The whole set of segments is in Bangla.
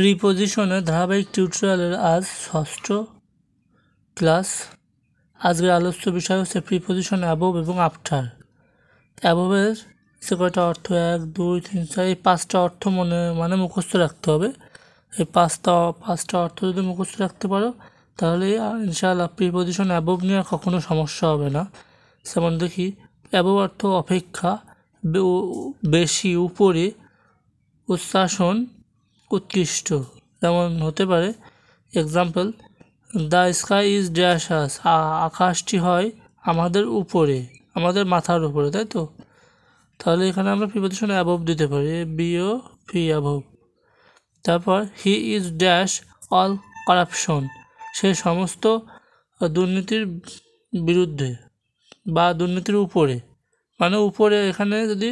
প্রিপোজিশনের ধারাবাহিক টিউটোরিয়ালের আজ ষষ্ঠ ক্লাস। আজকের আলোচ্য বিষয় হচ্ছে প্রিপোজিশন অ্যাবভ এবং আফটার। অ্যাবভের সে কয়টা অর্থ, 1 2 3 4, এই 5টা অর্থ মানে মুখস্থ রাখতে হবে। এই পাঁচটা অর্থ যদি মুখস্থ রাখতে পারো তাহলে ইনশাআল্লাহ প্রিপোজিশন অ্যাবভ নিয়ে কখনো সমস্যা হবে না। যেমন দেখি, অ্যাবভ অর্থ অপেক্ষা, বেশি, উপরে, উচ্চাসন, উৎকৃষ্ট। যেমন হতে পারে example, the sky is dash আস, আকাশটি হয় আমাদের উপরে, আমাদের মাথার উপরে, তাই তো? তাহলে এখানে আমরা প্রিপোজিশন অ্যাবভ দিতে পারি, বিও পি অ্যাবভ। তারপর he is dash all corruption, সে সমস্ত দুর্নীতির বিরুদ্ধে বা দুর্নীতির উপরে, মানে উপরে, এখানে যদি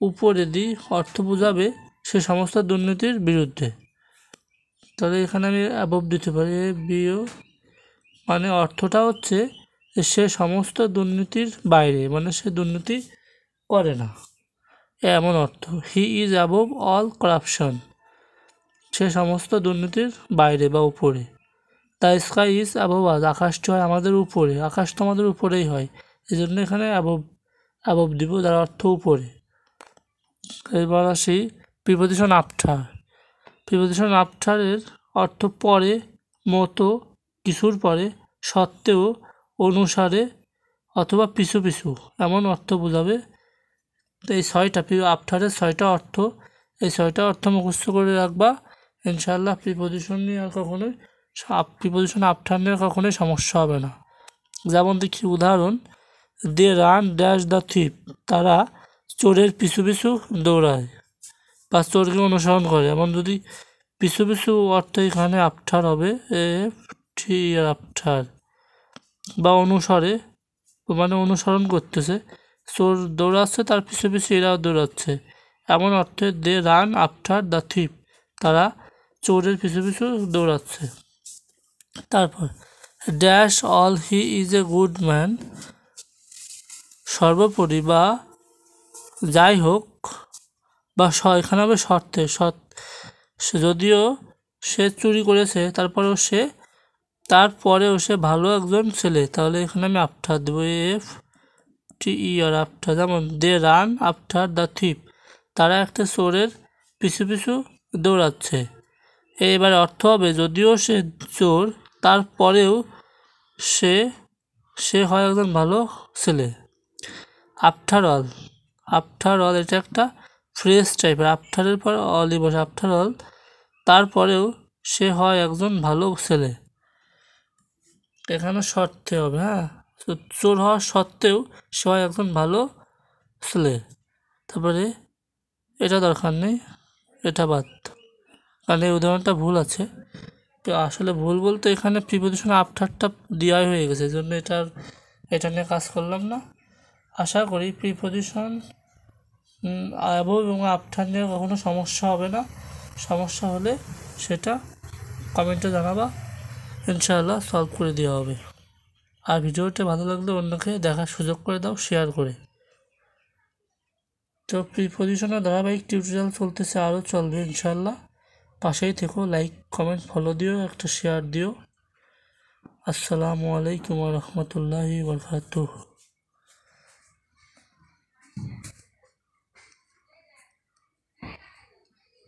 উপরে দিই অর্থ বোঝাবে সে সমস্ত দুর্নীতির বিরুদ্ধে। তাহলে এখানে আমি অ্যাবভ দিতে পারি, বিও, মানে অর্থটা হচ্ছে সে সমস্ত দুর্নীতির বাইরে, মানে সে দুর্নীতি করে না, এমন অর্থ। He is above all corruption, সে সমস্ত দুর্নীতির বাইরে বা উপরে। The sky is above us, আকাশটি হয় আমাদের উপরে, আকাশ তো আমাদের উপরেই হয়, এই জন্য এখানে অ্যাবভ দিব, যার অর্থ উপরে। এবার আসি প্রিপোজিশন আফটার। প্রিপোজিশন আফটারের অর্থ পরে, মতো, কিছুর পরে, সত্ত্বেও, অনুসারে অথবা পিছু পিছু, এমন অর্থ বোঝাবে। তো এই আফটারের 6টা অর্থ, এই 6টা অর্থ মুখস্থ করে রাখবা ইনশাআল্লাহ। প্রিপোজিশন নিয়ে আর কখনোই প্রিপোজিশন আফটার নিয়ে কখনোই সমস্যা হবে না। যেমন দেখি উদাহরণ, they run dash the thief, তারা চোরের পিছু পিছু দৌড়ায় বা চোরকে অনুসরণ করে। এমন যদি পিছু পিছু অর্থ এখানে আফটার হবে, আফটার। বা অনুসরে, মানে অনুসরণ করতেছে, চোর দৌড়াচ্ছে তার পিছু পিছু এরাও দৌড়াচ্ছে, এমন অর্থে they run after the thief, তারা চোরের পিছু পিছু দৌড়াচ্ছে। তারপর dash all he is a good man, সর্বোপরি বা যাই হোক, বা এখানে হবে শর্তে, যদিও সে চুরি করেছে তারপরেও সে ভালো একজন ছেলে, তাহলে এখানে আমি আফটার দেবো, এফ টি ই আর, আফটার। যেমন they run after the thief, তারা একটা চোরের পিছু পিছু দৌড়াচ্ছে। এবার অর্থ হবে যদিও সে চোর তারপরেও সে হয় একজন ভালো ছেলে। আফটার অল, এটা একটা ফ্রেজ টাইপের, আফটারের পর অলই বসে, আফটার অল, তারপরেও সে হয় একজন ভালো ছেলে। এখানে শর্তে হবে, হ্যাঁ, চোর হওয়ার সত্ত্বেও সে হয় একজন ভালো ছেলে। তারপরে এটা দরকার নেই, এটা বাদ, কারণ এই উদাহরণটা ভুল আছে। তো আসলে ভুল বলতে এখানে প্রিপোজিশন আফটারটা দেওয়াই হয়ে গেছে, এই জন্য এটা নিয়ে কাজ করলাম না। আশা করি প্রিপোজিশন অ্যাবভ এবং আফটার নিয়ে কখনো সমস্যা হবে না। সমস্যা হলে সেটা কমেন্টে জানাবা, ইনশাআল্লাহ সলভ করে দেওয়া হবে। আর ভিডিওটা ভালো লাগলে অন্যকে দেখার সুযোগ করে দাও, শেয়ার করে। তো প্রিপোজিশনের ধারাবাহিক টিউটোরিয়াল চলতেছে, আরও চলবে ইনশাআল্লাহ। পাশেই থেকো, লাইক কমেন্ট ফলো দিও, একটা শেয়ার দিও। আসসালামু আলাইকুম ওয়া রাহমাতুল্লাহি ওয়া বারাকাতুহু।